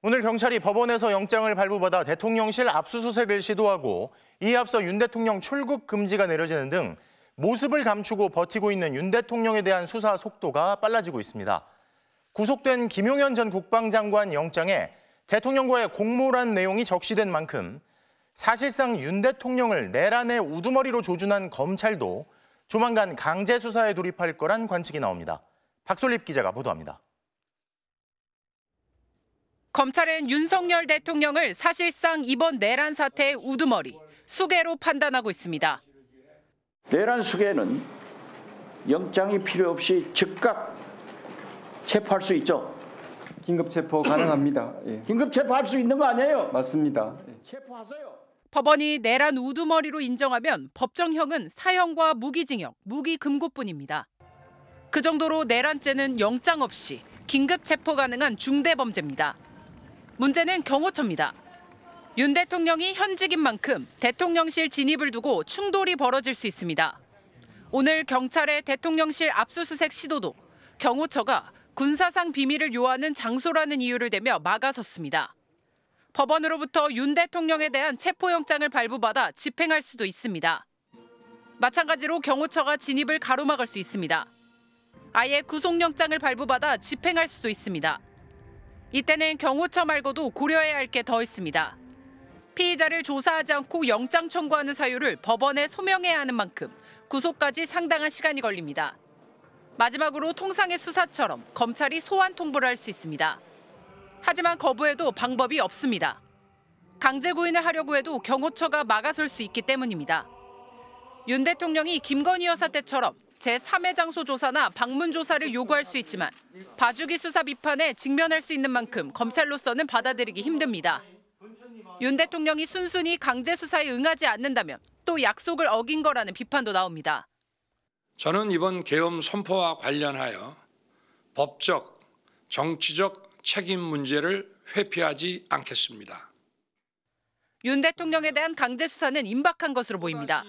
오늘 경찰이 법원에서 영장을 발부받아 대통령실 압수수색을 시도하고 이에 앞서 윤 대통령 출국 금지가 내려지는 등 모습을 감추고 버티고 있는 윤 대통령에 대한 수사 속도가 빨라지고 있습니다. 구속된 김용현 전 국방장관 영장에 대통령과의 공모란 내용이 적시된 만큼 사실상 윤 대통령을 내란의 우두머리로 조준한 검찰도 조만간 강제 수사에 돌입할 거란 관측이 나옵니다. 박솔립 기자가 보도합니다. 검찰은 윤석열 대통령을 사실상 이번 내란 사태의 우두머리, 수괴로 판단하고 있습니다. 내란 수괴는 영장이 필요 없이 즉각 체포할 수 있죠. 긴급 체포 가능합니다. 예. 긴급 체포할 수 있는 거 아니에요? 맞습니다. 예. 체포하세요. 법원이 내란 우두머리로 인정하면 법정형은 사형과 무기징역, 무기금고뿐입니다. 그 정도로 내란죄는 영장 없이 긴급 체포 가능한 중대범죄입니다. 문제는 경호처입니다. 윤 대통령이 현직인 만큼 대통령실 진입을 두고 충돌이 벌어질 수 있습니다. 오늘 경찰의 대통령실 압수수색 시도도 경호처가 군사상 비밀을 요하는 장소라는 이유를 대며 막아섰습니다. 법원으로부터 윤 대통령에 대한 체포영장을 발부받아 집행할 수도 있습니다. 마찬가지로 경호처가 진입을 가로막을 수 있습니다. 아예 구속영장을 발부받아 집행할 수도 있습니다. 이때는 경호처 말고도 고려해야 할 게 더 있습니다. 피의자를 조사하지 않고 영장 청구하는 사유를 법원에 소명해야 하는 만큼 구속까지 상당한 시간이 걸립니다. 마지막으로 통상의 수사처럼 검찰이 소환 통보를 할 수 있습니다. 하지만 거부해도 방법이 없습니다. 강제 구인을 하려고 해도 경호처가 막아설 수 있기 때문입니다. 윤 대통령이 김건희 여사 때처럼 제3의 장소 조사나 방문 조사를 요구할 수 있지만 봐주기 수사 비판에 직면할 수 있는 만큼 검찰로서는 받아들이기 힘듭니다. 윤 대통령이 순순히 강제 수사에 응하지 않는다면 또 약속을 어긴 거라는 비판도 나옵니다. 저는 이번 계엄 선포와 관련하여 법적, 정치적 책임 문제를 회피하지 않겠습니다. 윤 대통령에 대한 강제 수사는 임박한 것으로 보입니다.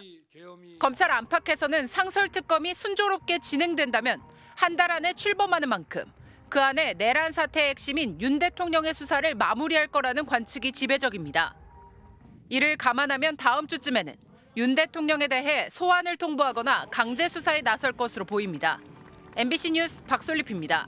검찰 안팎에서는 상설특검이 순조롭게 진행된다면 한 달 안에 출범하는 만큼 그 안에 내란 사태의 핵심인 윤 대통령의 수사를 마무리할 거라는 관측이 지배적입니다. 이를 감안하면 다음 주쯤에는 윤 대통령에 대해 소환을 통보하거나 강제 수사에 나설 것으로 보입니다. MBC 뉴스 박솔립입니다.